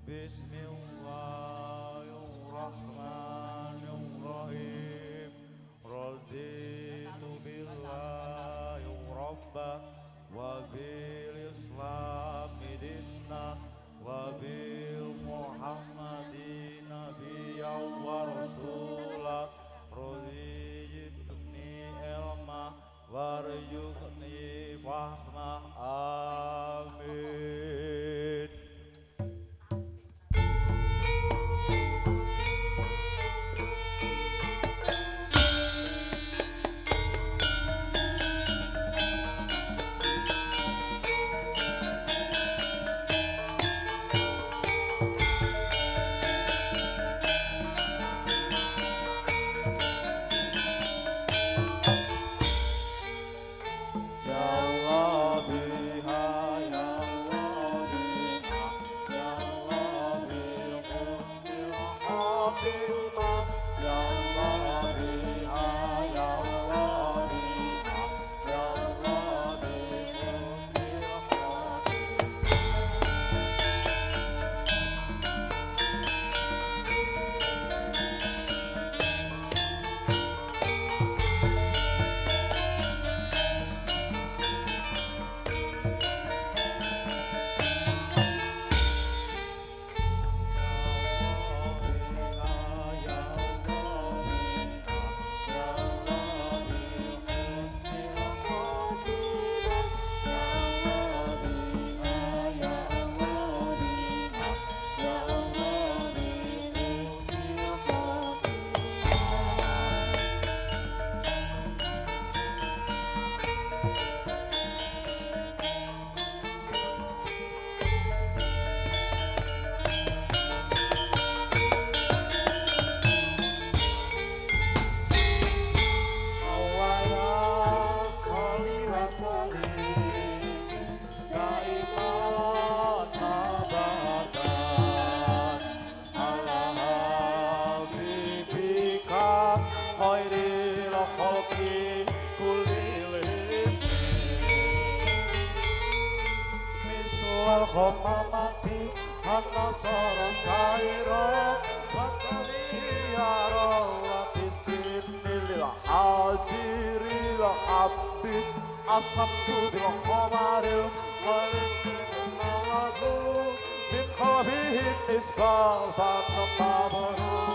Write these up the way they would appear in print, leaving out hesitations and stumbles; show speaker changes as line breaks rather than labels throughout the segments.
Bismillahirrahmanirrahim. Raditu billahi rabba wa bil islami dinna wa bil muhammadin nabiyya wa rasula. Raditni ilma warzuqni fahma. Amin. Al-Khamamati An-Nasara Saira Bataliyara Labisinil Hajiril Habib Asamtu bil Khamaril Khalimil Malaku Min Khabihin Isbal Tanam Mabarul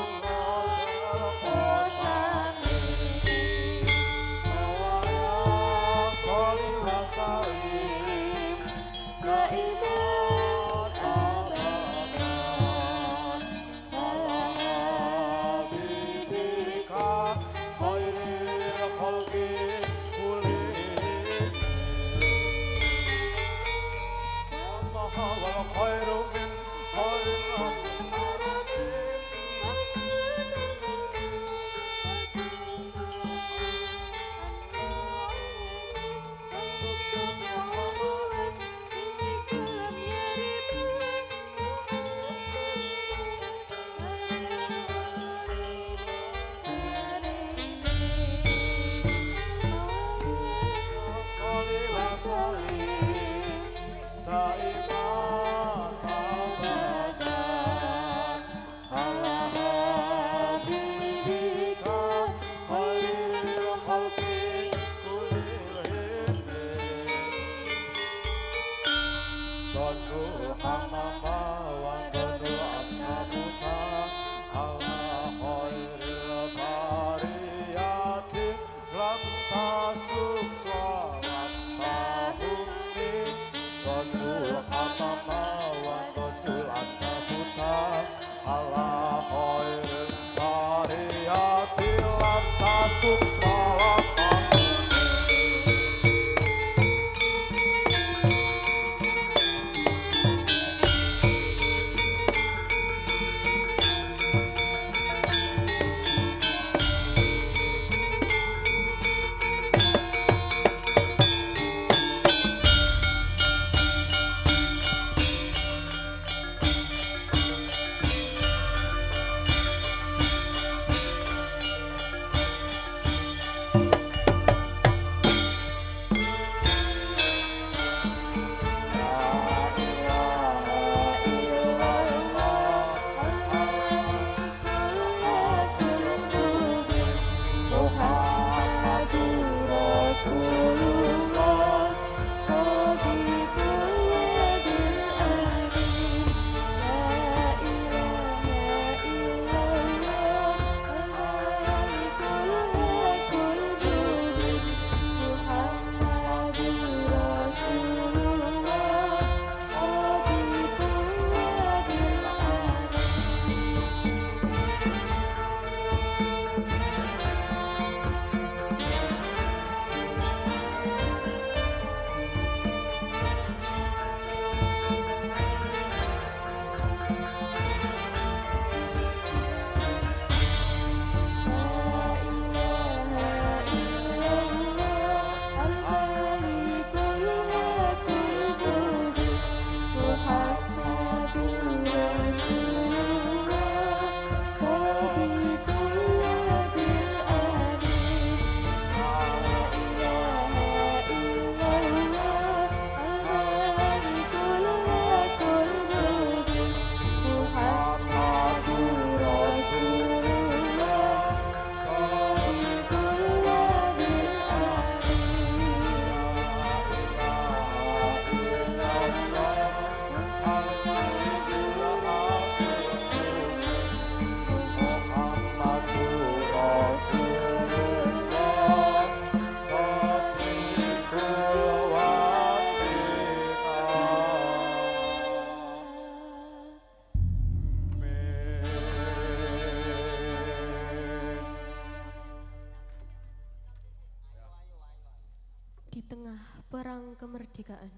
Di tengah perang kemerdekaan,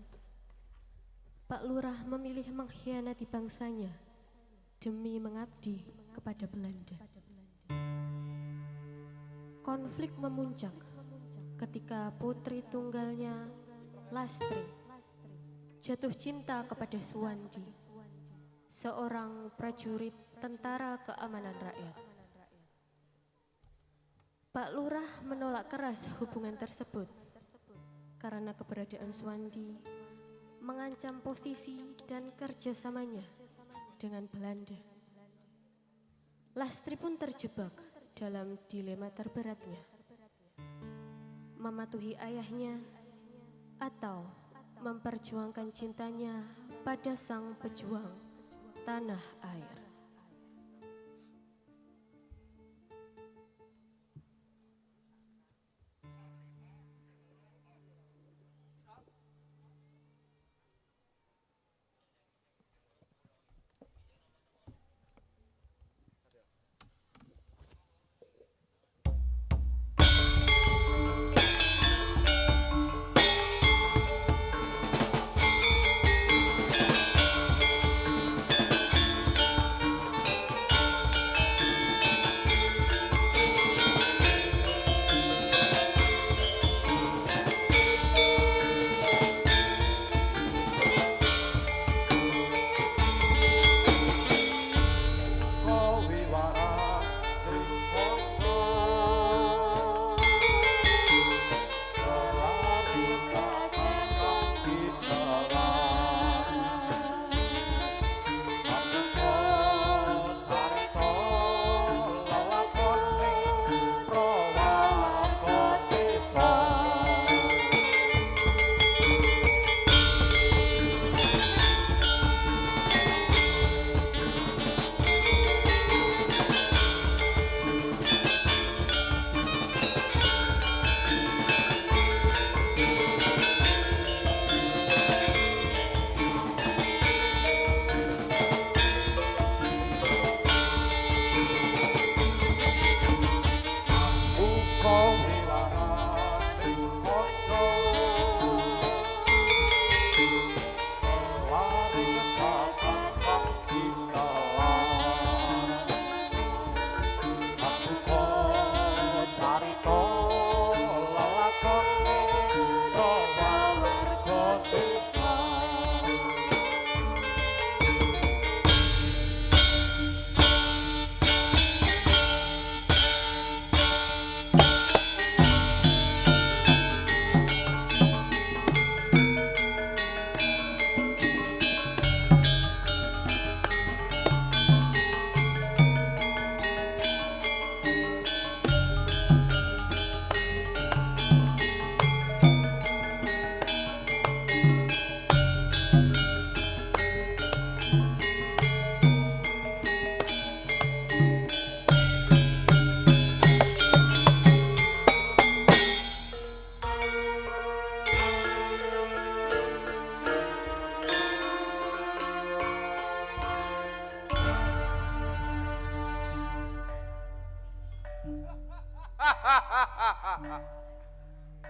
Pak Lurah memilih mengkhianati bangsanya demi mengabdi kepada Belanda. Konflik memuncak ketika putri tunggalnya, Lastri, jatuh cinta kepada Suwandi, seorang prajurit tentara keamanan rakyat. Pak Lurah menolak keras hubungan tersebut karena keberadaan Suwandi mengancam posisi dan kerjasamanya dengan Belanda. Lastri pun terjebak dalam dilema terberatnya, mematuhi ayahnya atau memperjuangkan cintanya pada sang pejuang tanah air.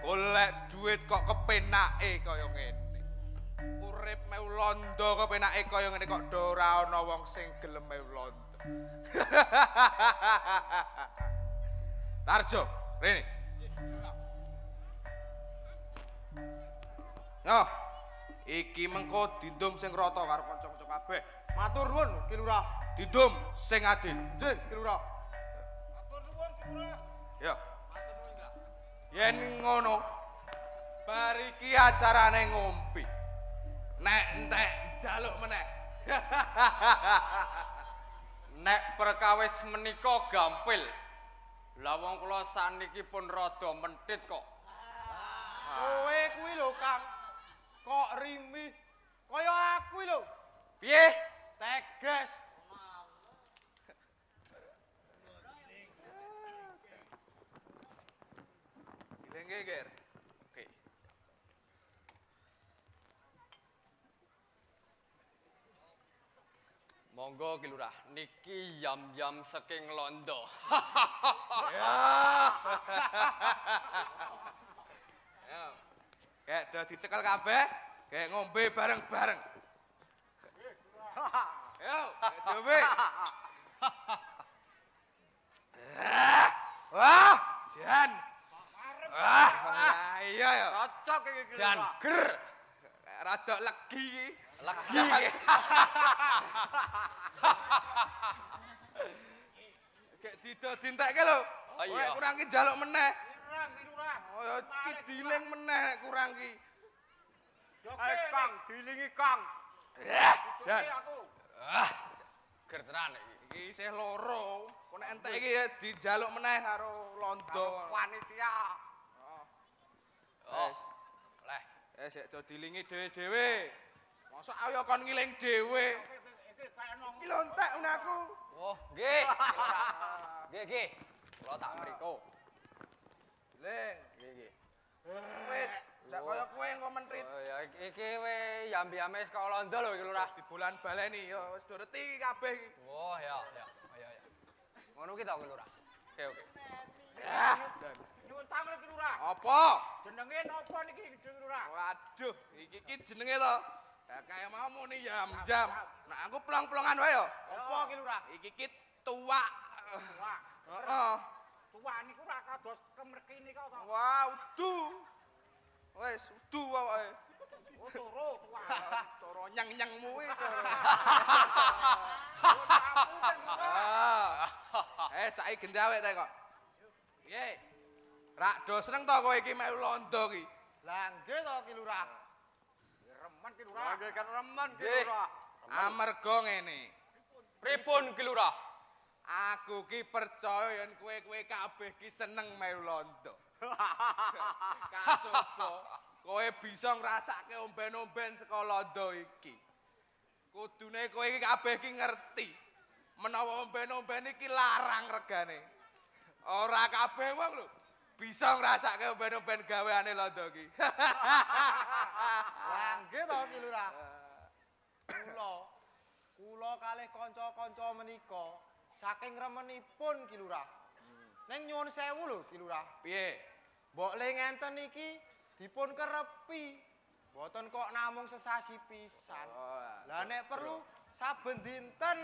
Golek duit kok kepenake kaya ngene. urip meu londo kepenake kaya ngene kok do ora ana wong sing gelem meu londo. Tarjo, rene. Yo, iki mengko dindum sing rata karo kanca-kanca kabeh.
Matur nuwun Ki Lurah.
Dindum sing adil.
Nggih Ki Lurah.
Matur nuwun Ki Lurah. Yo. Matur nuwun, Kak. Yen ngono, bar iki acarane ngombe. Nek entek njaluk meneh.
Nek perkawis menika gampil. Lah wong kula saniki pun rada menthit kok.
Kowe kuwi lho Kang. Kok rimih kaya aku lho.
Piye?
Teges.
Dilengke, Ger.
Oke. Monggo Ki Lurah, niki yam-yam saking Londo.
Ya. Ya. Kayak do dicekel kabeh, kayak ngombe bareng-bareng. Yo, coba. Wah, Jan. Wah, iya ya.
Cocok iki Ki
Jan
Lurah.
ger. Rada legi iki.
Legi.
Kayak dintekke lho.
Oh, iya.
Kowe kurang ki njaluk meneh.
Lurah Ki Lurah.
Oh, ya ki diling meneh nek kurang ki.
Ayo Kang, dilingi Kang.
Ya, Jan.
Aku.
Ger tenan iki.
Iki isih loro. Kok nek entek iki ya dijaluk meneh karo londo.
Panitia.
Oh. Leh.
Sik do dilingi dhewe-dhewe. Mosok ayo kon ngiling dhewe.
Iki kaya nong.
Iki lho entek unaku.
Oh, nggih. Ki Lurah. Nggih, nggih. Kula tak mriko.
Ling,
Nggih, nggih.
wis sak kaya kowe engko mentrit.
Oh ya iki we yam-yame saka Londo lho Ki Lurah.
Di bulan baleni ya wis do reti kabeh iki.
Oh ya, ya. Ayo, ya. Ngono ki ta Ki Lurah. Oke, oke.
Ya, Jan.
Nyuwun tangan Ki Lurah.
Apa?
Jenenge napa niki Ki Lurah?
Waduh, iki jenenge to. Ya kaya mau muni jam. Nah aku plong-plongan wae yo.
Apa Ki Lurah?
Iki ki tuwak.
Wah,
Heeh.
tua niku ora kados kemreki nika to.
Wah, udu. Wis udu wae.
Oh, turu tua.
Cara nyang-nyangmu kuwi cara.
Oh, ngapunten Lurah.
Saiki gendawek ta kok. Piye? Rak do seneng to kowe iki melu londo ki.
Lah nggih to Ki Lurah. Remen Ki Lurah.
Nggih kan remen Ki
Nggih.
Lurah.
Amarga ngene.
Pripun Ki Lurah?
Aku ki percaya yen kowe kabeh ki seneng melu londo. Kacoba kowe bisa ngrasake omben-omben saka londo iki. Kudune kowe iki kabeh ki ngerti menawa omben-omben iki larang regane. Ora kabeh wong lho bisa ngrasake omben-omben gaweane londo iki.
Lah nggih to Ki Lurah. Kula kalih kanca-kanca menika saking remenipun Ki Lurah. Ning nyuwun sewu lho Ki Lurah.
Piye?
Mbok le ngenten iki dipun kerepi. Mboten kok namung sesasi pisan. Lah nek perlu saben dinten.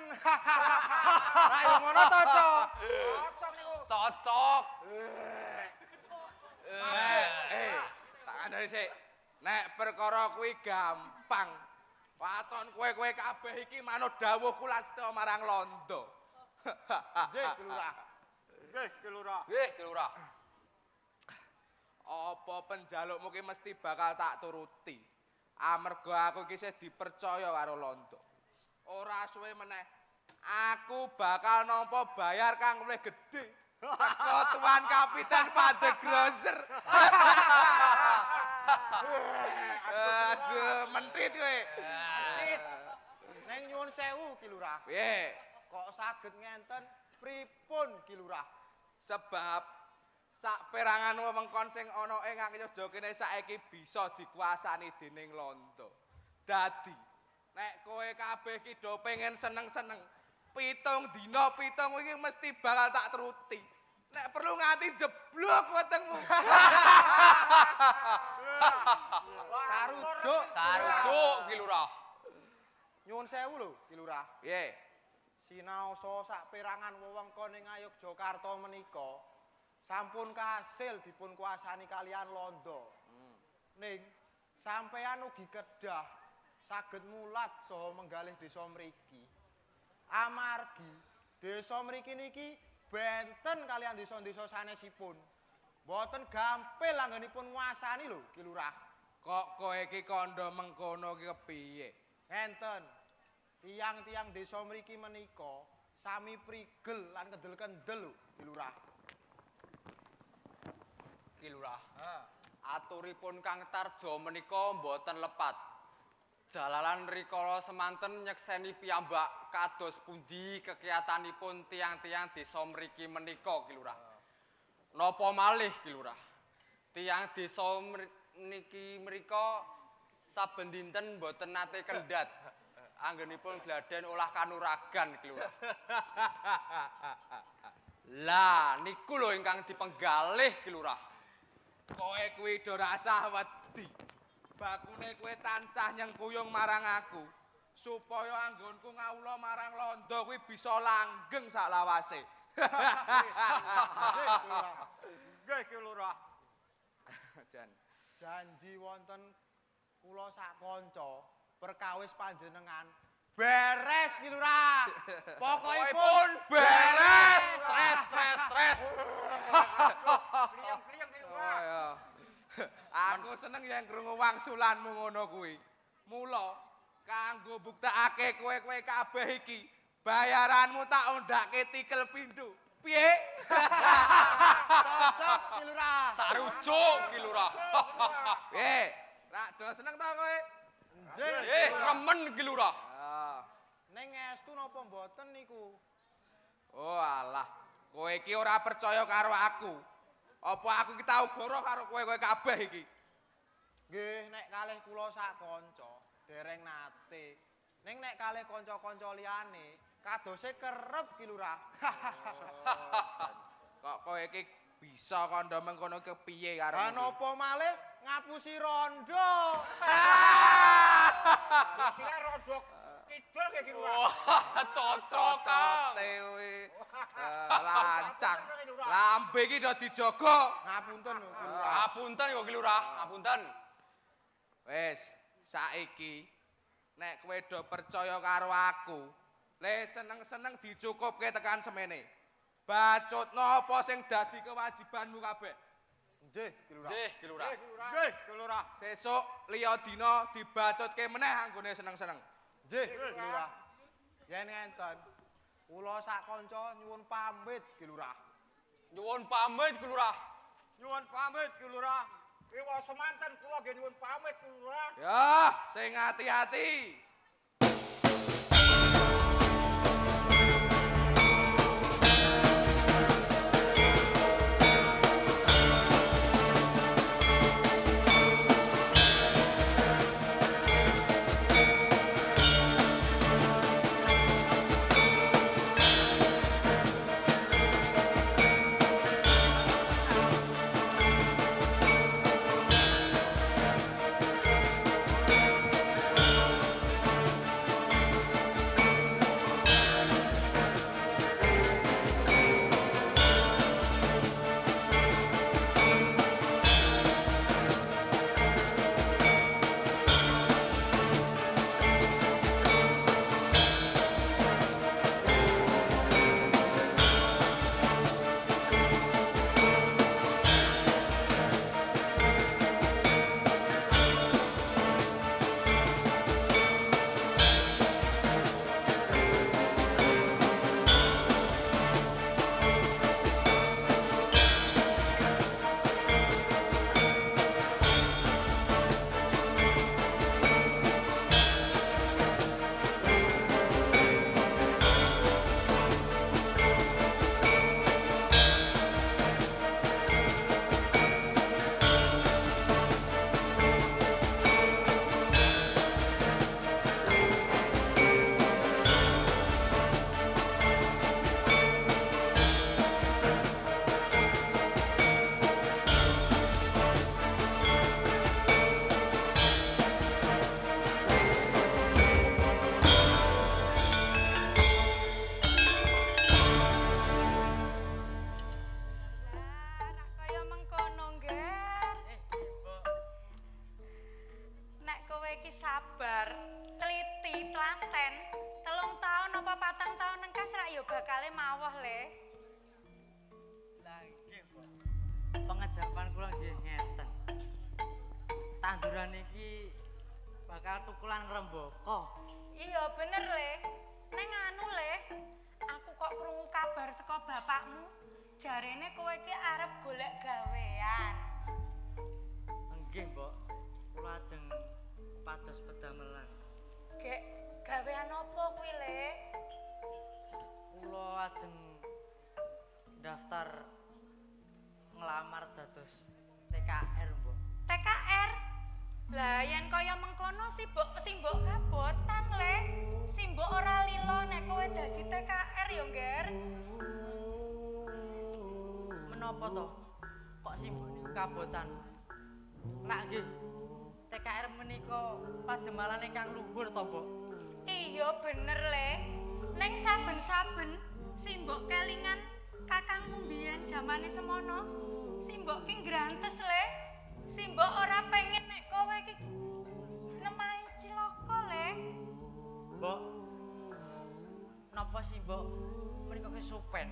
Lah yo ngono to, Cok. Cocok niku.
Cocok.
Tak kandhani sik. Nek perkara kuwi gampang. Waton kowe kabeh iki manut dawuhku lan setya marang londo.
Nggih Ki Lurah. Nggih Ki Lurah.
Nggih, Ki Lurah.
Apa penjalukmu ki mesti bakal tak turuti. Amarga aku iki isih dipercaya karo londo. Ora suwe meneh aku bakal nampa bayar kang luwih gedhe saka tuan Kapiten Van de Grosser. Aduh, mentit kowe.
Mentit. Neng nyuwun sewu Ki Lurah.
Piye?
Kok saged ngenten pripun Ki Lurah?
Sebab sak perangan wewengkon sing ana ing Ngayogya kene saiki bisa dikuasani dening londo. Dadi nek kowe kabeh ki do pengen seneng-seneng, 7 dina 7 iki mesti bakal tak turuti. Nek perlu nganti jeblok wetengmu.
Sarujuk.
Sarujuk Ki Lurah.
Nyuwun sewu lho, Ki Lurah.
Piye?
Sinaosa sak perangan wewengkon ing Ngayogyakarta menika sampun kasil dipun kuasani kalian Londo. Ning sampeyan ugi kedah saged mulat saha menggalih desa mriki. Amargi desa mriki niki benten kalian desa-desa sanesipun. Mboten gampil anggenipun nguasani lho, Ki Lurah.
Kok kowe iki kandha mengkono ki kepiye?
Ngenten. Tiang-tiang desa mriki menika sami prigel lan kendel-kendel lho, Ki Lurah.
Ki Lurah. Aturipun Kang Tarjo menika mboten lepat. Jalalan rikala semanten nyekseni piyambak kados pundi kekiyatanipun tiang-tiang desa mriki menika Ki Lurah. Napa malih Ki Lurah? Tiang desa niki mrika saben dinten mboten nate kendhat. Anggenipun gladen olah kanuragan Ki Lurah. Lah niku lho ingkang dipenggalih Ki Lurah.
Kowe kuwi do rasah wedi. Bakune kowe tansah nyengkuyung marang aku supaya anggonku ngawula marang Londo kuwi bisa langgeng sak lawase.
Nggih, Ki Lurah.
Jan.
Janji wonten kula sak kanca perkawis panjenengan beres Ki Lurah.
Pokokipun beres.
Stres.
Kliyeng-kliyeng Ki Lurah.
Oh, ya. Aku seneng yang krungu wangsulanmu ngono kuwi. Mula kanggo buktekake kowe kabeh iki, bayaranmu tak ondhake tikel pindho. Piye?
Cocok Ki Lurah.
Sarujuk Ki Lurah.
Piye? Rak do seneng ta kowe?
Nggih.
Remen Ki Lurah.
Ning estu napa mboten niku?
Oh alah, kowe iki ora percaya karo aku. Apa aku ki tau goroh karo kowe kabeh iki?
Nggih, nek kalih kula sak kanca dereng nate. Ning nek kalih kanca-kanca liyane kadose kerep Ki Lurah.
Kok kowe iki bisa kandha mengkono kepiye karo
Lah napa malih ngapusi rondo. Josine rondo kidul nggih Ki Lurah.
Cocok.
kowe. Lancang. Lambe iki do dijaga.
Ngapunten lho Ki Lurah.
Ngapunten kok Ki Lurah, ngapunten.
Wis, saiki nek kowe do percaya karo aku, le seneng-seneng dicukupke tekan semene. Bacutno apa sing dadi kewajibanmu kabeh.
Nggih, Ki Lurah.
Nggih, Ki Lurah.
Nggih, Ki Lurah.
Sesuk liya dina dibacutke meneh anggone seneng-seneng.
Nggih, Ki Lurah. Yen ngenten, kula sak kanca nyuwun pamit Ki Lurah.
Nyuwun pamit Ki Lurah.
Nyuwun pamit Ki Lurah. Iwa semanten kula nggih nyuwun pamit Ki Lurah.
Ya, sing ati-ati.
bakale mawah le.
Lah nggih, Mbok. Pengejapan kula nggih ngeten. Tanduran iki bakal tukulan ngrembaka.
Iya bener le. Neng anu le, aku kok krungu kabar saka bapakmu. Jarene kowe iki arep golek gawean.
Nggih, Mbok. Kula ajeng pados pedamelan.
Gek gawean apa kuwi le?
Kula ajeng daftar ngelamar dados TKR, Mbok.
TKR. Lah yen kaya mengkono si mbok kabotan le. Si mbok ora lilo nek kowe dadi TKR yo, Ngger.
Menapa to? Kok simbok niku kabotan? Rak nggih. TKR menika pademalan ingkang luhur to, Mbok.
Iya bener le. Neng saben-saben simbok kelingan kakangmu mbiyen jamane semono. Simbok ki ngrantes le. Simbok ora pengen nek kowe iki nemahi cilaka le.
Mbok. Napa simbok menika kesupen?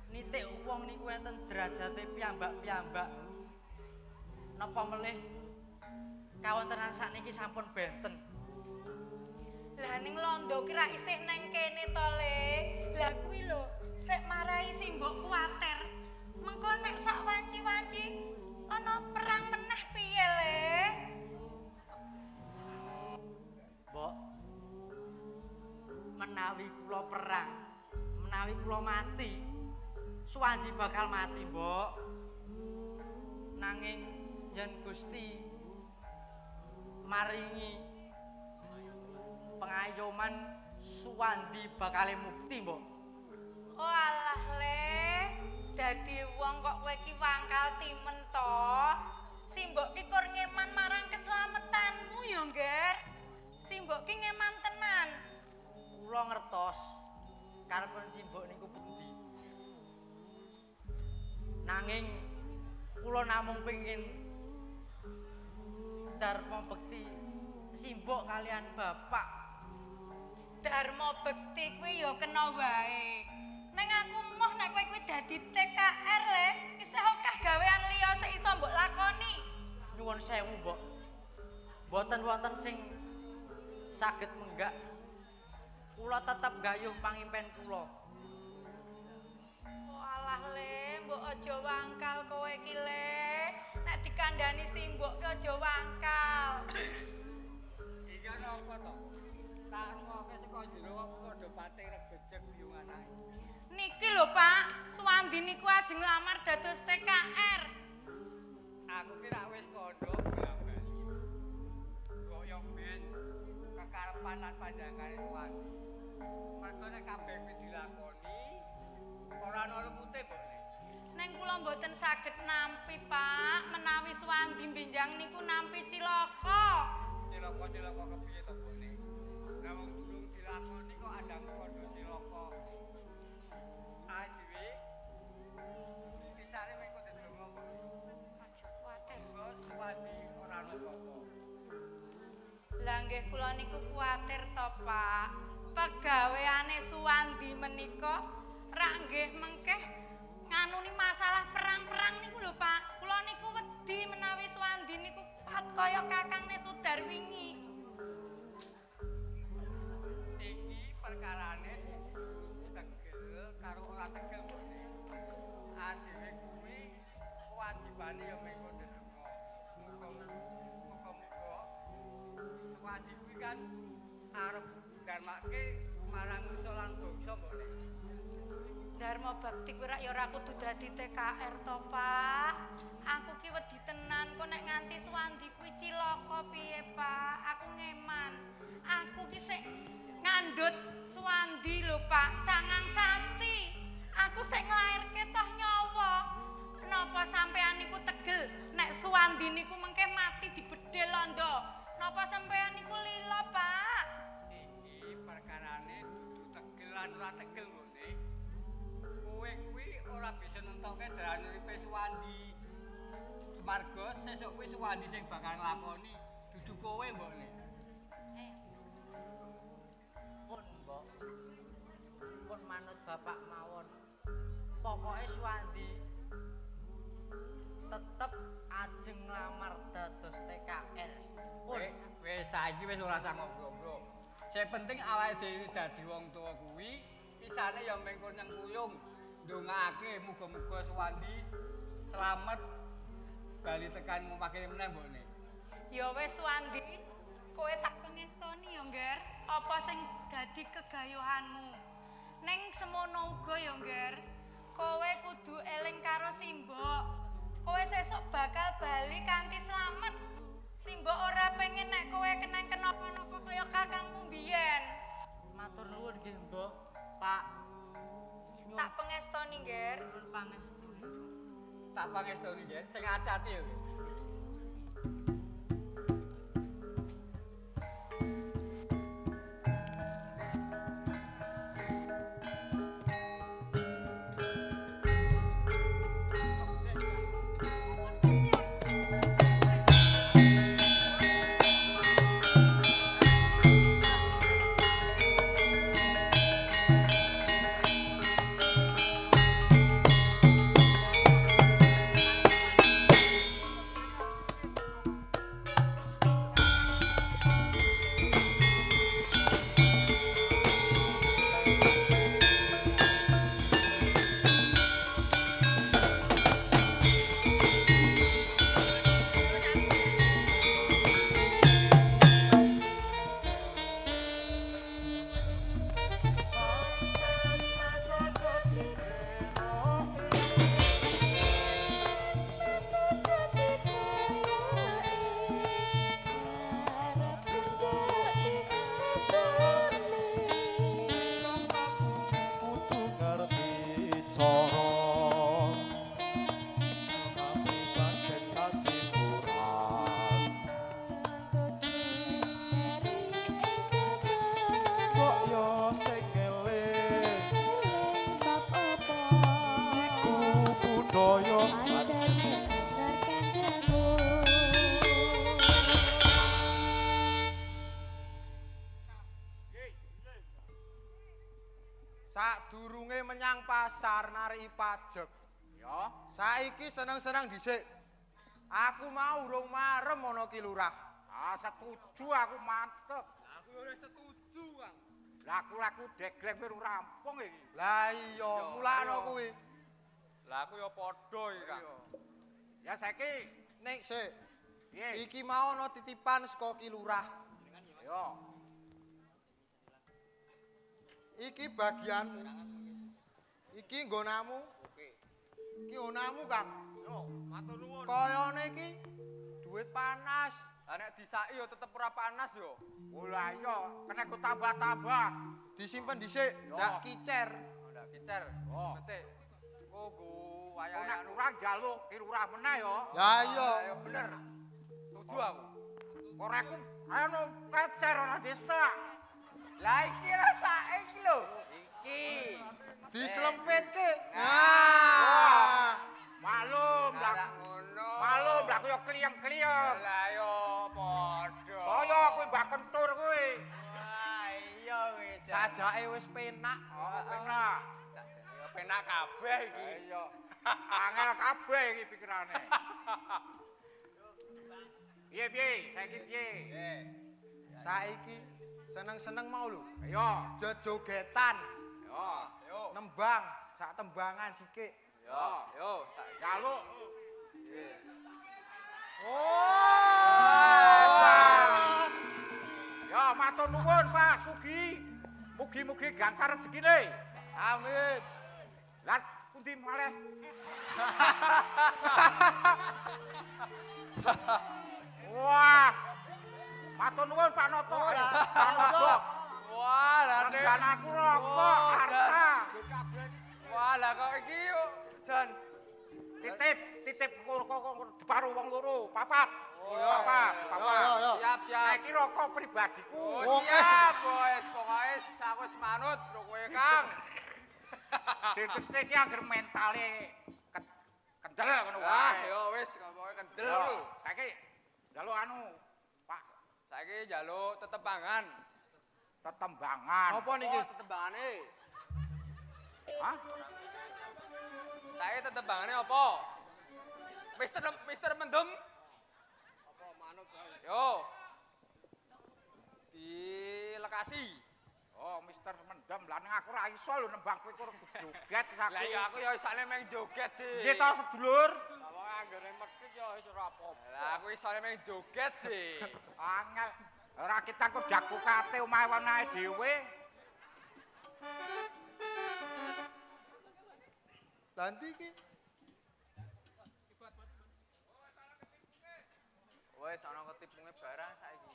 Nitik wong niku enten derajate piyambak-piyambak. Napa melih kawontenan sakniki sampun benten.
Lah ning londo ki ra isih neng kene to le. Lah kuwi lho sik marahi simbok kuwatir. Mengko nek sak wanci-wanci ana perang meneh piye le?
Mbok. Menawi kula perang, menawi kula mati, Suwandi bakal mati, Mbok. Nanging yen Gusti maringi pengayoman Suwandi bakal mukti, Mbok.
Oh alah le. Dadi wong kok kowe iki wangkal timen to. Simbok ki kur ngeman marang keselamatanmu ya, Ngger. Simbok ki ngeman tenan.
Kula ngertos karepen simbok niku pundi. Nanging kula namung pengin dharma bekti simbok kalian bapak.
Dharma bekti kuwi ya kena wae. Neng aku moh nek kowe kuwi dadi TKR le, isih akeh gawean liya sing iso mbok lakoni.
Nyuwun sewu, Mbok. Mboten wonten sing saged menggak. Kula tetep gayuh pangimpen kula.
Oh alah le, mbok aja wangkal kowe iki le. Nek dikandani simbok ki aja wangkal.
Iki napa to? Tak rungokke saka jero padha pate regejeg biyungan ae.
Niki lho, Pak. Suwandi niku ajeng nglamar dados TKR.
Aku ki rak wis kandha bolak-balik. Kok yo ben kekarepan lan panjangane Suwandi. Mergo nek kabeh kuwi dilakoni ora ana lemute, Mbok.
Neng kula mboten saged nampi, Pak. Menawi Suwandi mbenjang niku nampi cilaka.
Cilaka-cilaka kepiye to, Mbok? Lah wong durung dilakoni kok andang padha cilaka. Adewe pisane mengko dedonga, Mbok.
Aja kuwatir.
Suwandi ora ana apa-apa.
Lah nggih kula niku kuwatir to, Pak. Pegaweane Suwandi menika rak nggih mengkeh nganuni masalah perang-perang niku lho, Pak. Kula niku wedi menawi Suwandi niku kuat kaya kakangne Sudar wingi.
Iki perkarane tegel karo ora tegel, Mbok. Adewe kuwi kewajibane ya mengko dedonga. Muga-muga Suwandi kuwi kan arep ndarmake marang nusa lan bangsa, Mbok.
Dharma bakti kuwi rak ya ora kudu dadi TKR to, Pak. Aku ki wedi tenan kok nek nganti Suwandi kuwi cilaka piye, Pak. Aku ngeman. Aku ki sik ngandhut Suwandi lho, Pak. Sangang sati. Aku sik nglairke toh nyawa. Napa sampean niku tegel nek Suwandi niku mengke mati dibedhel londo. Napa sampean niku lila, Pak?
Iki perkarane dudu tegel lan ora tegel, Mbok. Kowe kuwi ora bisa nentokke dalan uripe Suwandi. Marga sesuk kuwi Suwandi sing bakal nglakoni, dudu kowe, Mbok. Pun, Mbok. wis Wandi tetep ajeng nglamar dados TKR. Wis saiki wis ora usah ngobrol-ngobrol. Sing penting awake dhewe dadi wong tuwa kuwi pisane ya mengko nyengkuyung ndongaake muga-muga Suwandi slamet bali tekan omah kene meneh mbokne.
Ya wis Wandi, kowe tak pengestoni ya, Ngger. Apa sing dadi kegayohanmu? Ning semono uga ya, Ngger. Kowe kudu eling karo Simbok. Kowe sesuk bakal bali kanthi slamet. Simbok ora pengen nek kowe kenang kenapa-napa kaya kakangmu mbiyen.
Matur nuwun nggih, Mbok. Pak.
Tak pengestoni, Ngger.
Nyuwun pangestuni. Tak pangestuni nggih, sing ati-ati ya. Nggih.
Kudu ngerti cara kapribaden katimuran kok yo sing eling iku budaya
Sadurunge menyang pasar nariki pajek. Ya, saiki seneng-seneng dhisik. Aku mau urung marem ana ki lurah.
Ah, setuju aku mantep.
Aku ora setuju, Kang.
Laku-laku deglek wis rampung iki.
Lah iya, mulakno kuwi.
Lah aku ya padha iki, Kang.
Ya saiki,
Nek sik,
piye?
iki mau ana titipan saka ki lurah.
Yo.
Iki bagianmu. Iki nggonamu. Iki onamu, Kang.
Yo, matur nuwun.
Kayane iki duit panas.
Lah nek disaki yo tetep ora panas yo.
Oh lah iya, kena ku tambah-tambah.
Disimpen dhisik, ndak kicer.
Oh, ndak kicer.
Oh.
Becik. Oh, go
Nek
wayah
kurang jaluk ki lurah meneh yo.
Lah iya.
Ya bener. Setuju aku.
Ora ku anu kecer ora desa.
Lah iki rasake iki lho. Iki.
Dislempitke.
Wah.
Nah.
Malum lah.
Ora ngono.
Malum lah ku yo kliyeng-kliyeng.
Lah yo padha.
Saya kuwi mbak kentur kuwi.
Ah iya wis.
Sajake wis penak.
Oh, penak.
Ya penak kabeh iki.
Iya. Angel kabeh iki pikirane. Piye, saiki piye?
Saiki seneng-seneng mau lho.
Ayo,
Jojogetan,
yo.
Yo,
nembang, sak tembangan sikik.
yo.
Jaluk.
Oh!
Ya, matur nuwun Pak Sugi. Mugi-mugi gangsar rezekine.
Amin.
Lah pundi malih? Wah. Matur nuwun Pak Noto. Pak Noto.
Wah, lah nek.
Lan aku rokok harta.
Wah, lah kok iki yo Jan.
Titip baru wong loro, papat.
ya.
Papat.
Yo.
Siap,
Nah,
siap.
iki rokok pribadiku.
Oh, siap, boys. Pokoke aku wis manut karo kowe, Kang.
Sing iki anggere mentale kendel ngono
Wah,
wae.
yo wis pokoke kendel
Yo,
lho.
saiki njaluk anu, Pak,
Saiki njaluk tetepangan.
tetembangan.
Apa niki?
Tetembangane.
Hah?
Saiki tetembangane apa? Mister Mendem.
Apa manut ae.
Yo. Di lokasi.
Oh, Mister Mendem, lah ning aku ora iso lho nembang kowe kurang joget aku.
Lah ya aku ya isane meng joget sih.
Piye to sedulur?
Lah wong anggere medhit ya wis ora apa-apa.
Lah aku isane meng joget sih.
Angel. Ora kita kok jago kate omahe wenahe dhewe.
Lah ndi iki?
Wes ana ketipunge barang saiki.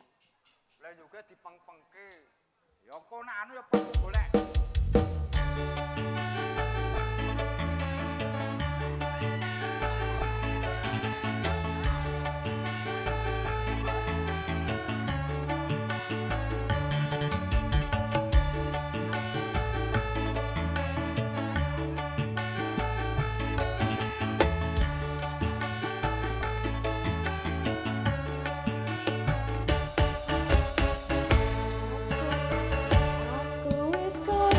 Lah juga dipeng-pengke.
Ya kok nek anu ya perlu golek.
Aku wis kau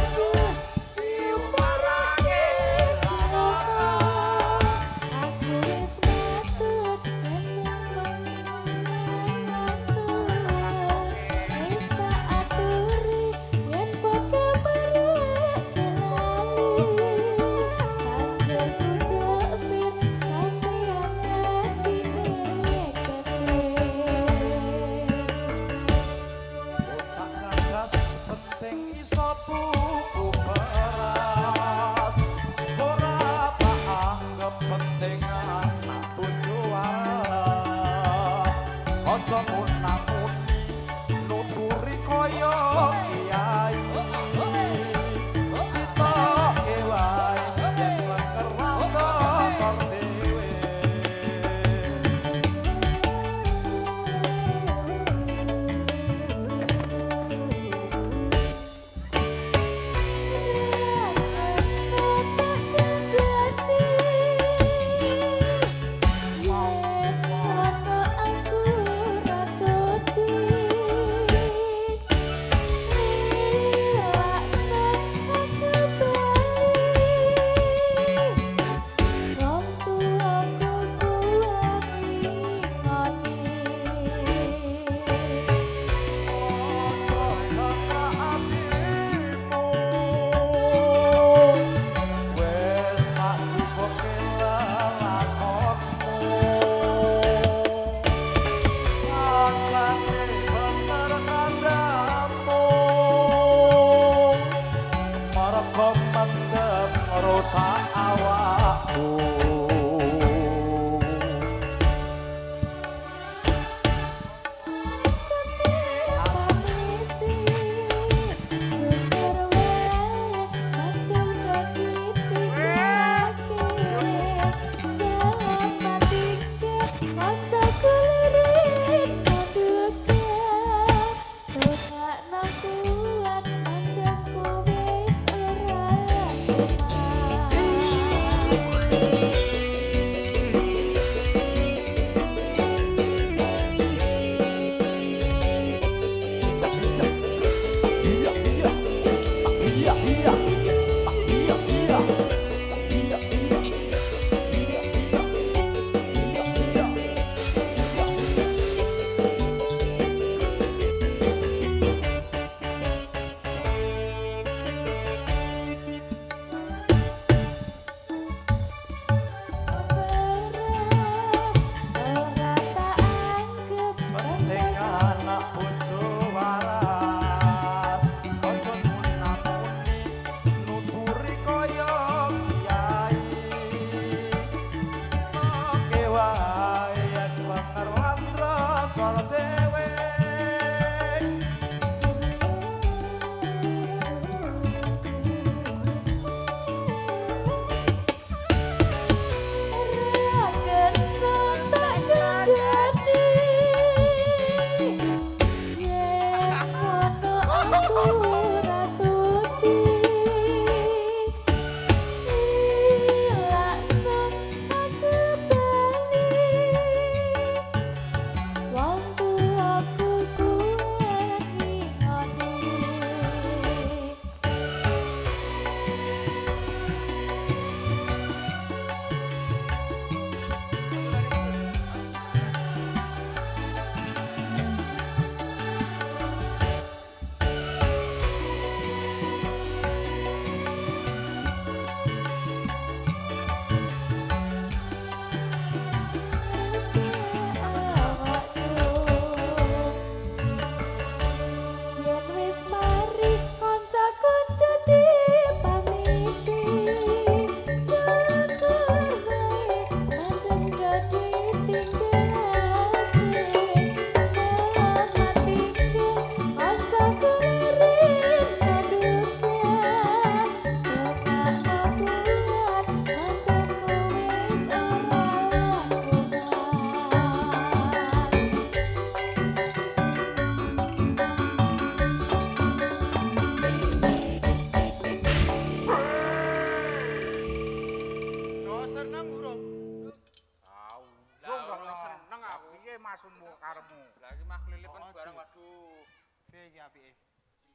apike.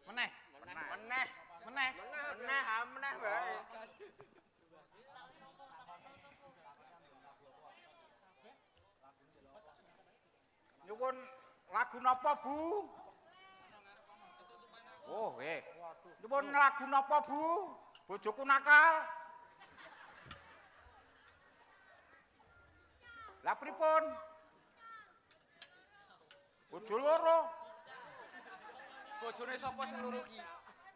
Meneh.
Meneh bae.
Nyuwun lagu napa, Bu? Oh, nyuwun lagu napa, Bu? Bojoku nakal. Lah pripun? Bojo loro.
Bojone sapa sing loro ki?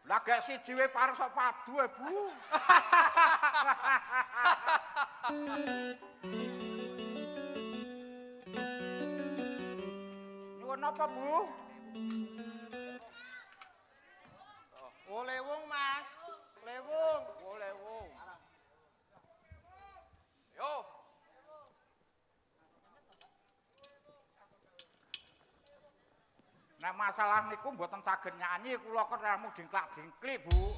Lah gek siji wae pareng sok padu Bu. Nyuwun napa, Bu?
Oh, lewung, Mas. Lewung.
Oh, lewung.
Yo.
Nek masalah niku mboten saged nyanyi kula kok namung dingklak-dingklik, Bu.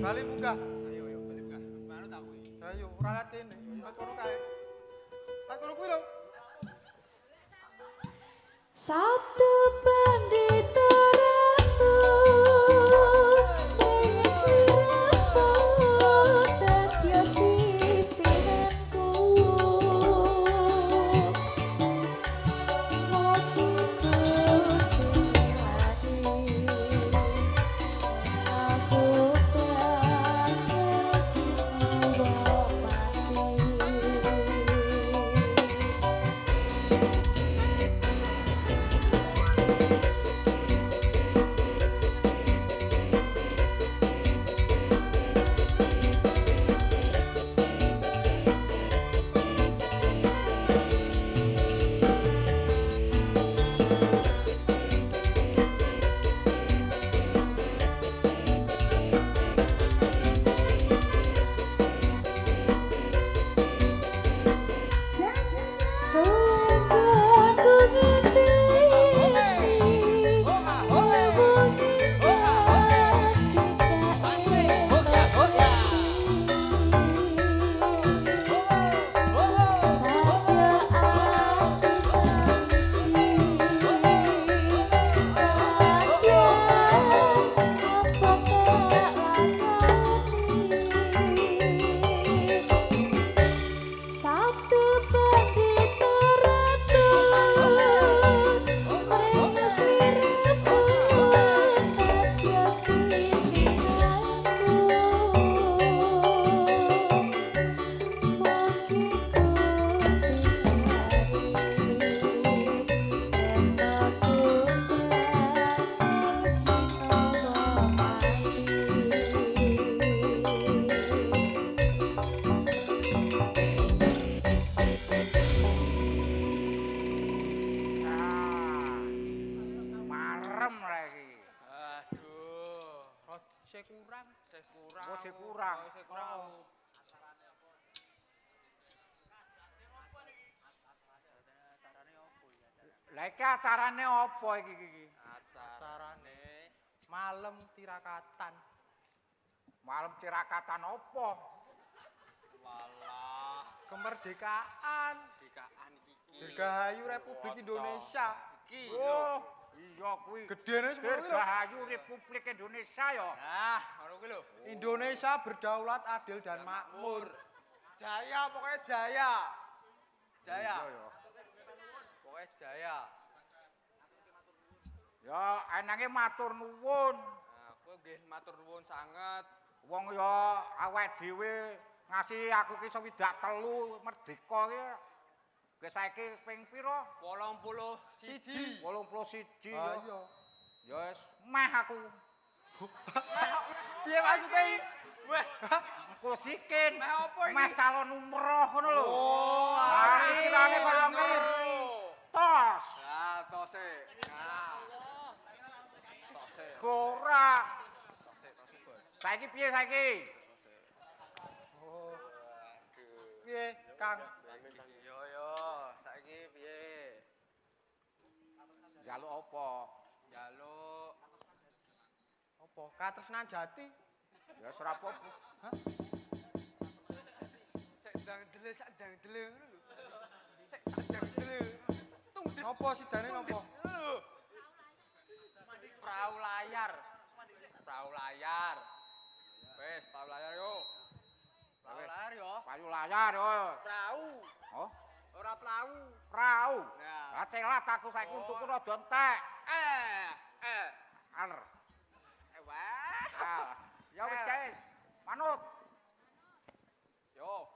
Bali munggah.
Ayo balik munggah. Manut aku iki.
Ayo, ora lihat kene. Lihat kono kae. Lihat kono kuwi lho.
Satu pendeta ratu Sirapo Tatya sisihanku Ngopi Gusti hati Aku pengen mati
isih kurang.
Isih kurang.
Lah iki acarane apa iki?
Acarane malam tirakatan.
Malam cirakatan apa?
Walah,
Kemerdekaan.
dikaan iki.
Dirgahayu Republik Indonesia.
Iki
Oh, iya kuwi.
Gedene semono kuwi lho.
Dirgahayu Republik Indonesia ya.
Nah, ngono kuwi lho.
Indonesia berdaulat, adil dan makmur.
Jaya pokoknya jaya. Jaya.
Iya ya.
Pokoknya jaya.
Ya enake matur nuwun.
Nah, kowe nggih matur nuwun sanget.
Wong ya awake dhewe ngasih aku ki swidak telu merdeka ki. Wis saiki ping pira?
81.
81.
Ah
ya.
iya.
Ya wis meh aku.
Piye maksude?
Weh,
Engko sikin.
meh apa iki?
Meh calon umroh ngono lho.
Oh,
Hari kirane kaya ngerti. Tos.
Nah, tose. Nah. Tose.
Ora.
Tose bos.
Saiki piye saiki?
Oh. Piye, Kang?
Yo, saiki piye?
Njaluk apa?
Njaluk
Apa? Katresnan jati.
Ya ora apa-apa.
sik ndang dele ngono lho. Sik ndang dele. Tunggu.
Napa sidane napa?
Lho. Perahu layar. Perahu layar. Wes, perahu layar yo. Perahu layar yo.
Payu layar yo.
Perahu,
Oh,
ora perahu.
prau.
Nah.
Lah celat aku saiki tuku rada entek. Aler.
Wah.
Ah, ya wis kae. Manut.
Yo.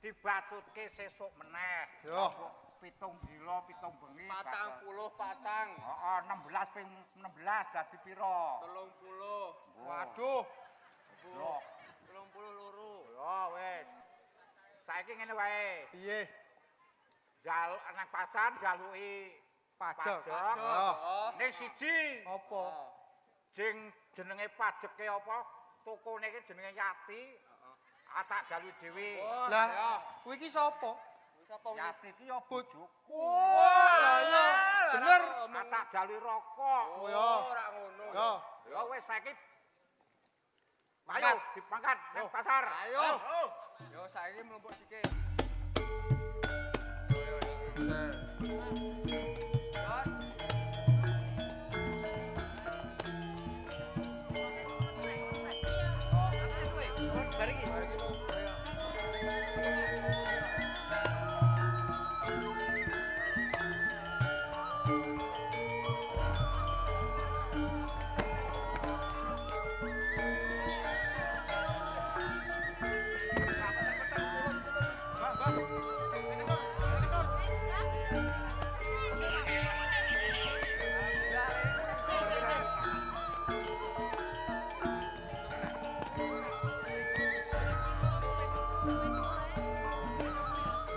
dibatutke sesuk meneh.
Yo.
7 dina 7 bengi.
40 patang.
Heeh, 16 ping 16 dadi pira?
30.
Waduh.
Yo.
32.
Yo wis. Saiki ngene wae.
Piye?
Nang pasar jaluki
Pajak.
pajak.
Oh.
Ning siji
Apa?
sing jenenge pajeke apa? Tokone iki jenenge Yati. Tak jaluki dhewe.
Lah, kuwi iki sapa?
Sapa kuwi?
Yati ki ya bojoku.
Wah, lah iya. Bener.
Tak jaluki rokok.
Oh ya.
Ora ngono.
Ya.
Ya wis saiki
Mangkat.
ayo dipangkat nang
Yo.
pasar.
Ayo. Yo saiki mlumpuk sikit.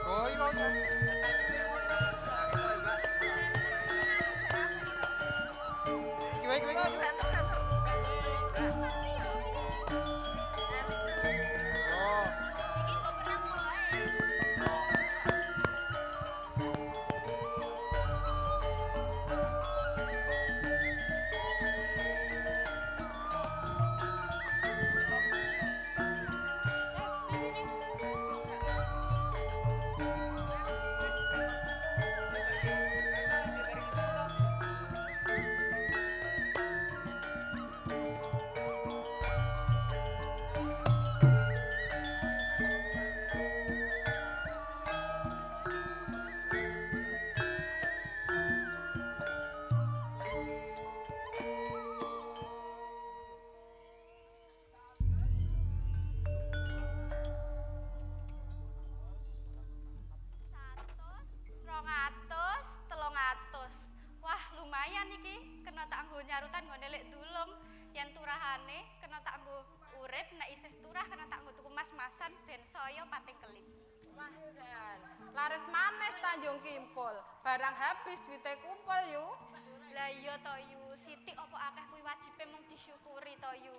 Oh, ira ya. Iki wae, iki wae. Oh.
Wah, lumayan iki. Kena tak nggo nyarutan nggo nelek dulung. Yen turahane kena tak nggo urip, nek isih turah kena tak nggo tuku mas-masan ben saya pating kelit.
Wah, Jan. Laris manis Tanjung Kimpul. Barang habis duite kumpul yu.
Lah iya to yu, sithik apa akeh kuwi wajibe mung disyukuri to yu.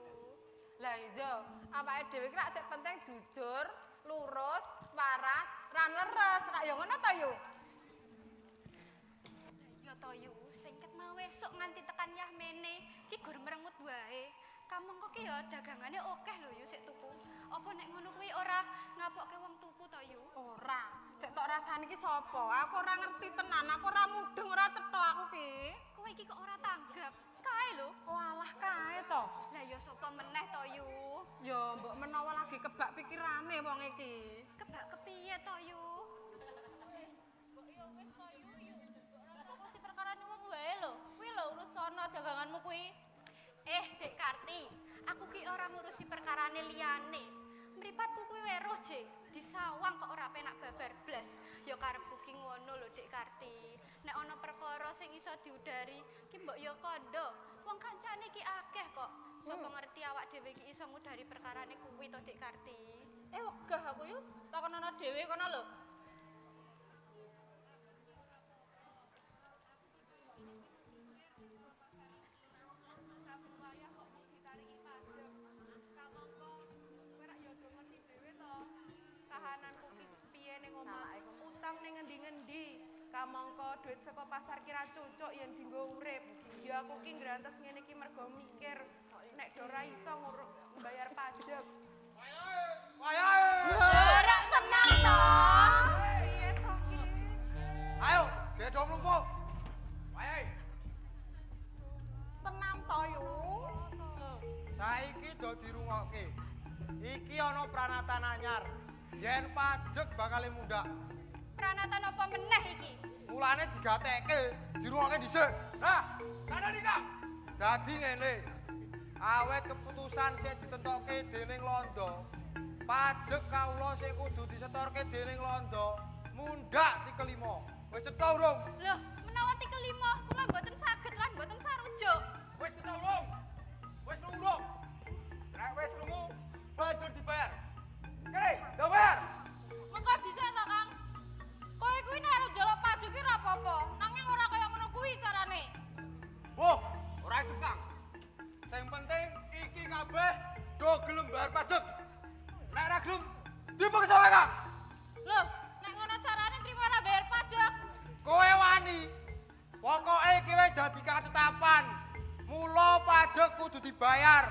Lah iya, awake dhewe ki rak sing penting jujur, lurus, waras, ran leres. Rak yo ngono to yu.
Ya to yu, sing ket mau esuk nganti tekan yah mene, ki gur merengut wae. Kamangka ki ya dagangane akeh lho yu sik tuku. Apa nek ngono kuwi ora ngapokke wong tuku to yu?
Ora. Sik tok rasane ki sapa? Aku ora ngerti tenan, aku ora mudeng, ora cetha aku ki.
Kowe iki kok ora tanggap. Kae lho.
Walah kae to.
Lah ya sapa meneh to yu?
Ya mbok menawa lagi kebak pikirane wong iki.
Kebak kepiye to yu?
Ngurusi perkarane wong wae lho. Kuwi lho urusana daganganmu kuwi.
Dek Karti, aku ki ora ngurusi perkarane liyane. Mripatku kuwi weruh je, disawang kok ora penak babar blas. Ya karepku ki ngono lho Dek Karti. Nek ana perkara sing iso diudari, ki mbok ya kandha. Wong kancane ki akeh kok. Sapa ngerti awak dhewe ki iso ngudari perkarane kuwi to Dek Karti.
Wegah aku yo. Takonono dhewe kono lho.
Kahananku ki piye ning omah, utang ning ngendi-ngendi. Kamangka duit saka pasar ki ra cocok yen dienggo urip. Ya aku ki ngrantes ngene iki mergo mikir nek do ora iso mbayar pajak.
Ora tenang to.
Piye to ki?
Ayo, gedho mlumpuk.
Wae.
Tenang to yu.
Saiki do dirungokke. Iki ana pranatan anyar. Yen pajak bakal mundak.
Pranatan apa meneh iki?
Mulane digatekke, dirungokke dhisik.
Hah? Kada nikah.
Dadi ngene. Awet keputusan sing ditentokke dening Londo. pajek kawula sing kudu disetorke dening Londo mundhak tikel 5. Wis cetha urung?
Loh, menawa tikel 5 kula mboten saged lan mboten sarujuk.
Wis cetha urung? Wis urung? Nek wis krungu, banjur dibayar. Kene, ndak bayar.
Mengko dhisik to, Kang. Kowe kuwi nek arep njaluk pajak ki ora apa-apa, nanging ora kaya ngono kuwi carane.
Woh, ora itu Kang. Sing penting iki kabeh do gelem bayar pajak. Nek ora gelem, dipaksa wae Kang.
Loh, nek ngono carane trimo ora bayar pajak.
Kowe wani. Pokoke iki wis dadi ketetapan. Mula pajak kudu dibayar.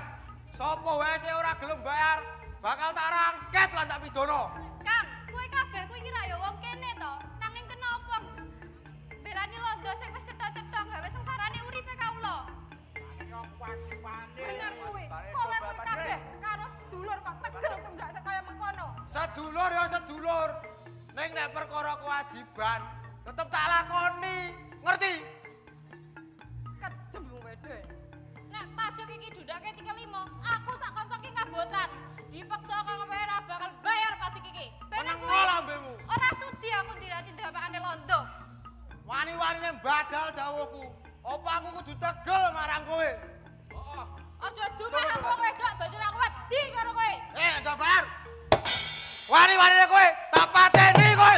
Sapa wae sing ora gelem bayar bakal tak rangket lan tak pidana.
Kang, kowe kabeh kuwi kira ya wong kene to. Nanging kenapa belani Londo sing wis cetha-cetha gawe sengsarane uripe kawula.
Yo kewajibane.
Bener kuwi. Kowe kuwi kabeh karo sedulur kok tegel tundak kaya mengkono.
Sedulur ya sedulur. Ning nek perkara kewajiban tetep tak lakoni. Ngerti?
Kejem wedhe.
Nek pajak iki dudake tikel 5, aku sak kanca ki kabotan. Dipaksa kang kowe ora bakal bayar pajak iki.
Menengo lambemu.
Ora sudi aku tindak-tindakane Londo.
Wani-wanine badal dawuhku. Apa aku kudu tegel marang kowe?
Aja dume aku wong wedok banjur aku wedi karo kowe.
Jabar. Wani-wanine kowe tak pateni kowe.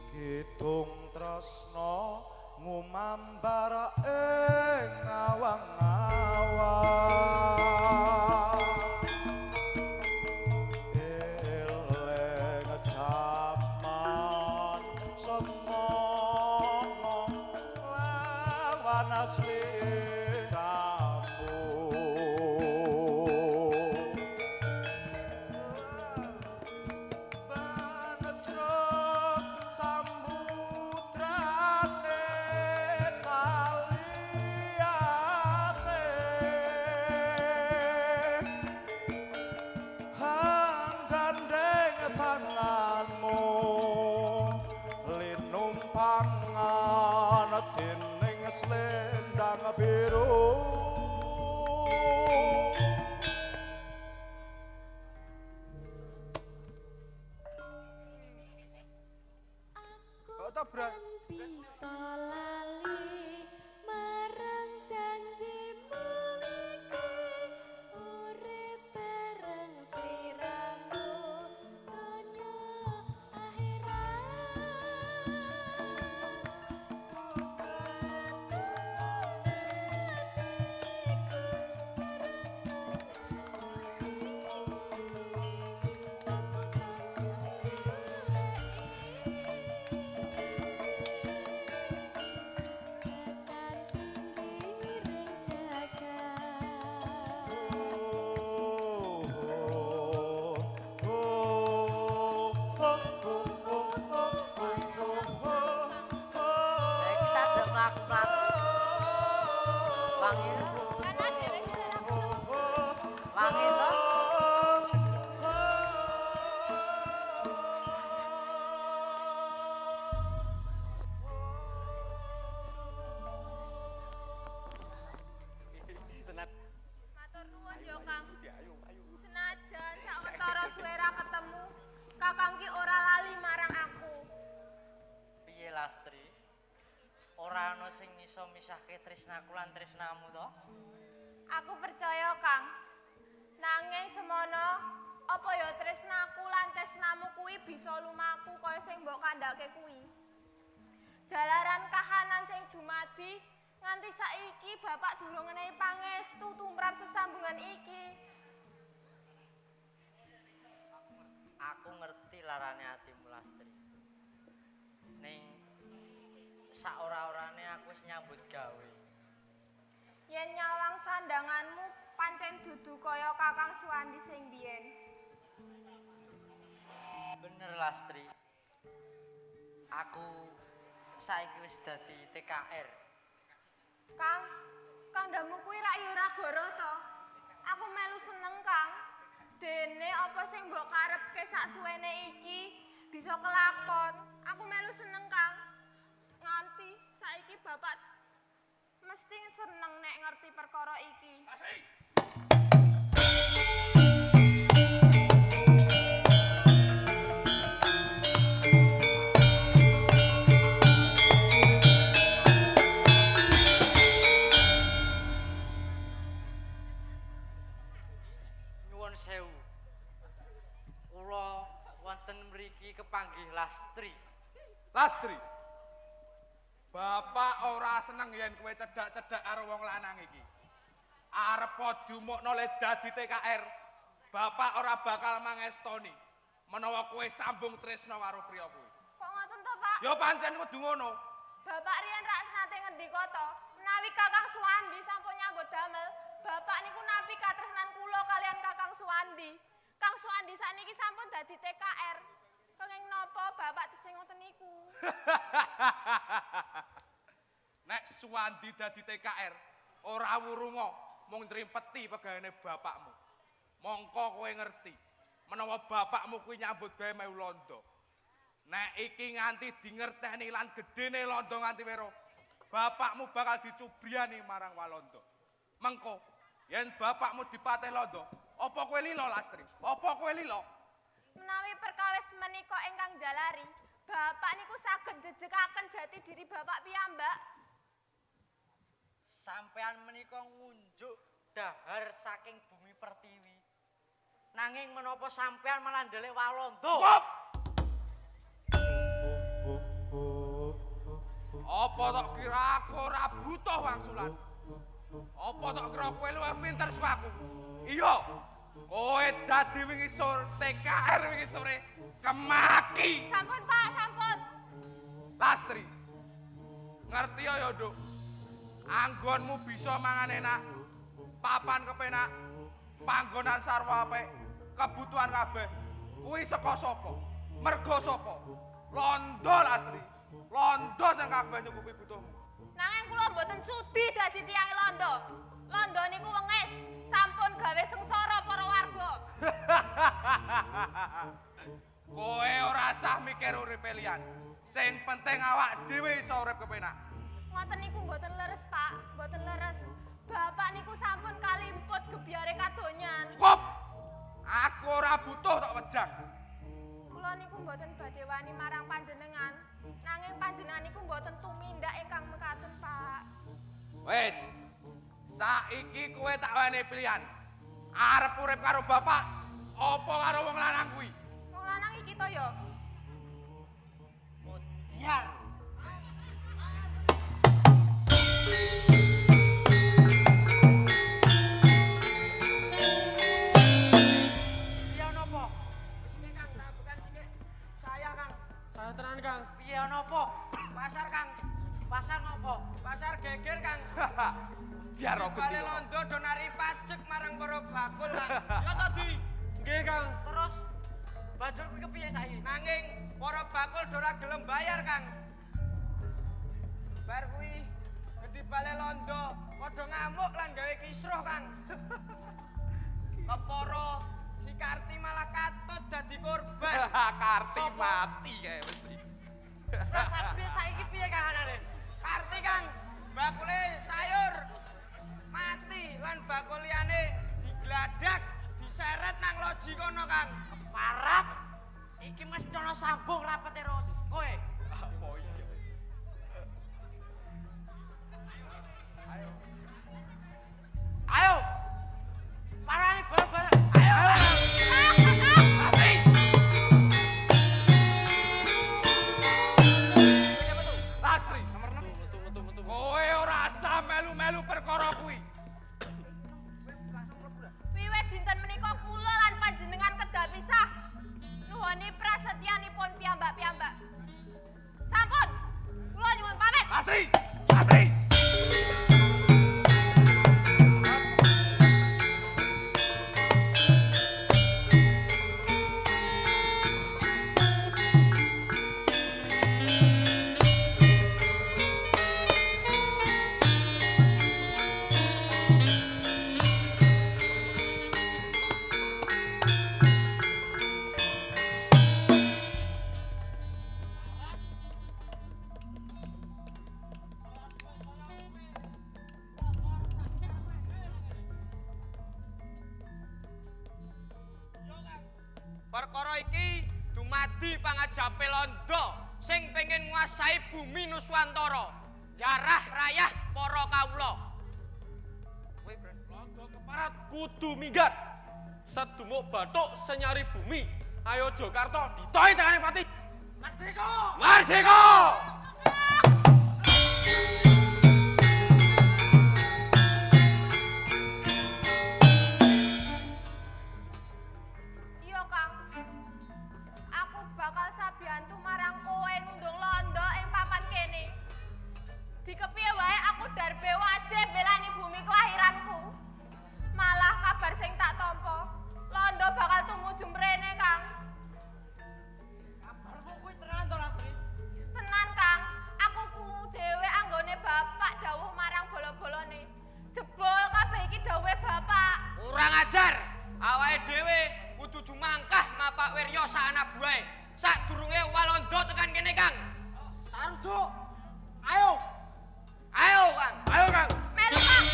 Kidung tresna ngumambar ing awang-awang eling jaman semono lawan sliramu banecrot sambudrane taliase hanggandeng tanganmu linumpangan dening slendang biru.
Kok tak berat?
Bisa lali marang janjimu iki urip bareng sliramu donya
Kita ajak mlaku-mlaku. Wangi. Wangi to?
Matur nuwun ya, Kang. Senajan sawetara suwera ketemu, Kakang ki ora lali marang aku.
Piye Lastri? sing iso misahke tresnaku lan tresnamu to?
Aku percaya, Kang. Nanging semono, apa ya tresnaku lan tresnamu kuwi bisa lumaku kaya sing mbok kandhake kuwi. Jalaran kahanan sing dumadi nganti saiki bapak durung ngenehi pangestu tumrap sesambungan iki.
Aku ngerti larane atimu Lastri. Ning saora-orane aku wis nyambut gawe.
Yen nyawang sandanganmu pancen dudu kaya Kakang Suwandi sing biyen.
Bener Lastri. Aku saiki wis dadi TKR.
Kang, kandhamu kuwi rak ya ora goro to. Aku melu seneng, Kang. Dene apa sing mbok karepke saksuwene iki bisa kelakon. Aku melu seneng, Kang. Nganti saiki bapak mesti seneng nek ngerti perkara iki.
Nyuwun sewu. Kula wonten mriki kepanggih Lastri.
Lastri. Bapak ora seneng yen kowe cedhak-cedhak karo wong lanang iki. Arep diumukno le dadi TKR. Bapak ora bakal mangestoni menawa kowe sambung tresno karo priya kuwi.
Kok ngoten to, Pak?
Ya pancen kudu ngono.
Bapak riyen rak nate ngendika to, menawi Kakang Suwandi sampun nyambut damel, bapak niku napi katresnan kula kalian Kakang Suwandi. Kang Suwandi sakniki sampun dadi TKR. Kenging napa bapak tesih ngoten niku?
Nek Suwandi dadi TKR, ora wurunga mung nrimpeti pegawene bapakmu. Mongko kowe ngerti menawa bapakmu kuwi nyambut gawe melu londo. Nek iki nganti dingerteni lan gedene londo nganti wero, bapakmu bakal dicubriani marang Walanda. Mengko yen bapakmu dipateni londo, apa kowe lila Lastri? Apa kowe lila?
Menawi perkawis menika ingkang jalari, bapak niku saged jejekaken jati diri bapak piyambak.
Sampean menika ngunjuk dahar saking bumi pertiwi. Nanging menapa sampean malah ndelik Walanda?
Stop! Apa tok kira aku ora butuh wangsulan? Apa tok kira kowe luwih pinter saka aku? Iya. Kowe dadi wingi sore TKR wingi sore kemaki.
Sampun, Pak, sampun.
Lastri. Ngerti ya, Nduk. Anggonmu bisa mangan enak, papan kepenak, panggonan sarwa apik, kebutuhan kabeh. Kuwi saka sapa? Mergo sapa? Londo Lastri. Londo sing kabeh nyukupi butuhmu.
Nanging kula mboten sudi dadi tiyang londo. Londo niku wengis, sampun gawe sengsara para warga.
Kowe ora usah mikir uripe liyan. Sing penting awak dhewe iso urip kepenak.
Ngoten niku mboten leres, Pak. Mboten leres. Bapak niku sampun kalimput gebyare kadonyan.
Cukup. Aku ora butuh tok wejang.
Kula niku mboten badhe wani marang panjenengan. Nanging panjenengan niku mboten tumindak ingkang mekaten, Pak.
Wis. Saiki kowe tak wani pilihan. Arep urip karo bapak apa karo wong lanang kuwi?
Wong lanang iki to ya.
Mutiar. Piye napa?
Sini Kang, saya bukan sini. Saya Kang.
Saya tenan Kang. Piye napa?
Pasar Kang.
Pasar napa?
Pasar geger Kang.
Diaro
Bale
gede.
londo donari pajak marang para bakul Kang. Ya tadi.
Nggih Kang. Terus banjur kuwi kepiye saiki?
Nanging para bakul ora gelem bayar Kang. Bar kuwi gede bale londo padha ngamuk lan gawe kisruh Kang. Keporo si Karti malah katut dadi korban.
Karti mati kae mesti.
Terus saiki piye kahanane?
Karti Kang, bakule sayur mati lan bakul liyane digladak, diseret nang loji kono Kang.
Parat. Iki mesti ana sambung rapete terus. Kowe.
Apa iya?
Perkara iki dumadi pangajape Londo sing pengen nguasai bumi Nuswantara. Jarah rayah para kawula.
Londo keparat kudu minggat. Sedumuk bathuk senyari bumi. Ayo Jakarta ditoi tengane pati. Merdeka! Merdeka!
Iya, Kang. Aku bakal sabiyantu marang kowe ngundung Londo ing papan kene. Dikepiye wae aku darbe wajib belani bumi kelahiranku. Malah kabar sing tak tampa, Londo bakal tumuju mrene, Kang.
Kabarmu kuwi tenan to, Lastri?
Tenan, Kang. Aku krungu dhewe anggone bapak dawuh marang bolo-bolone. Jebul kabeh iki dawuhe bapak.
Kurang ajar. Awake dhewe kudu jumangkah mapak wirya sak anak buahe. Sadurunge Walanda tekan kene, Kang.
Sarujuk. Ayo.
Ayo, Kang.
Ayo Kang.
Melu, Kang.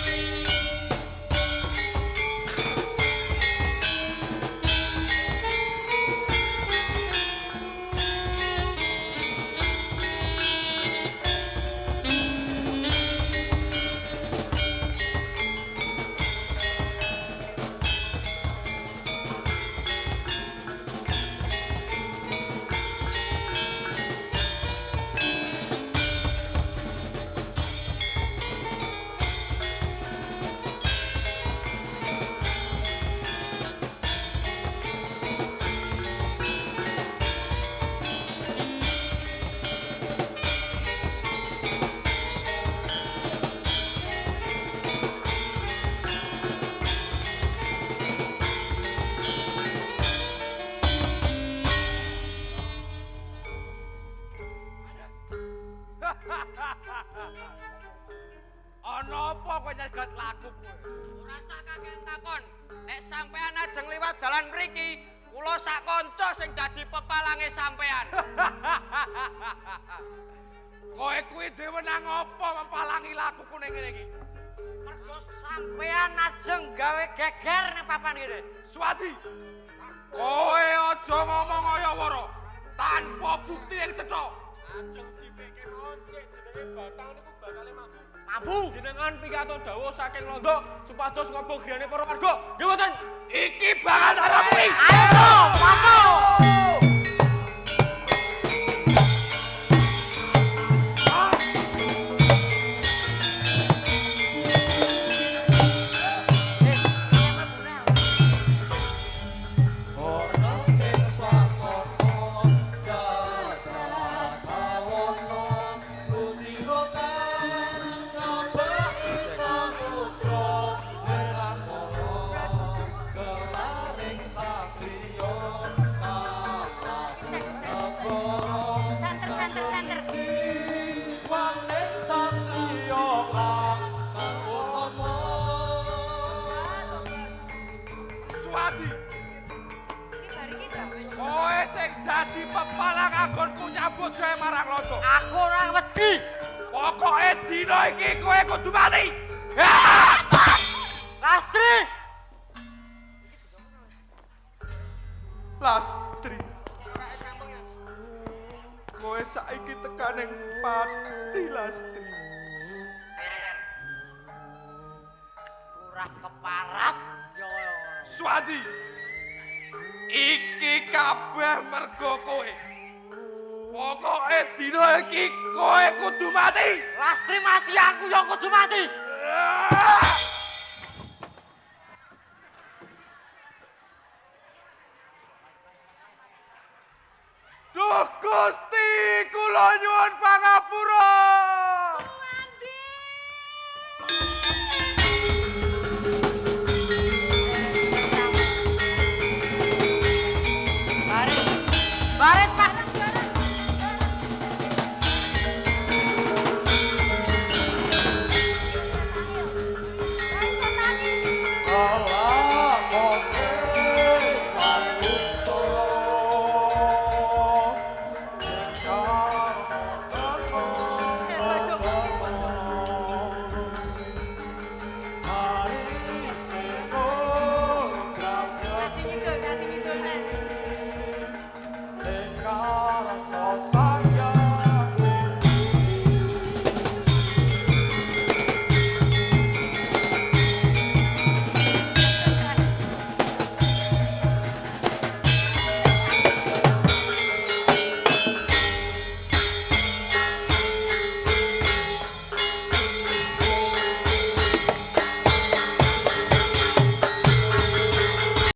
Ana apa kowe nyegat laku kowe?
Ora sak kakek takon. Nek sampean ajeng liwat dalan mriki, kula sak kanca sing dadi pepalange sampean.
Kowe kuwi dhewe nang apa mempalangi lakuku ning ngene iki?
Mergo sampean ajeng gawe geger ning papan kene.
Swati. Kowe aja ngomong kaya wara tanpa bukti yang cetha. Ajeng dipeke mawon sik jenenge Batang niku bakale mampu.
Mampu.
Jenengan pikantuk dawuh saking Londo supados ngopo griyane para warga. Nggih mboten? Iki bakal arep.
Ayo, mampu.
Swati. Kowe sing dadi pepalang anggonku nyambut gawe marang Londo.
Aku ora wedi.
Pokoke dina iki kowe kudu mati.
Lastri.
Lastri. Kowe saiki tekaning pati Lastri.
Ora keparat yo.
Swati. Iki kabeh mergo kowe. Pokoke dina iki kowe kudu mati.
Lastri mati aku yo kudu mati.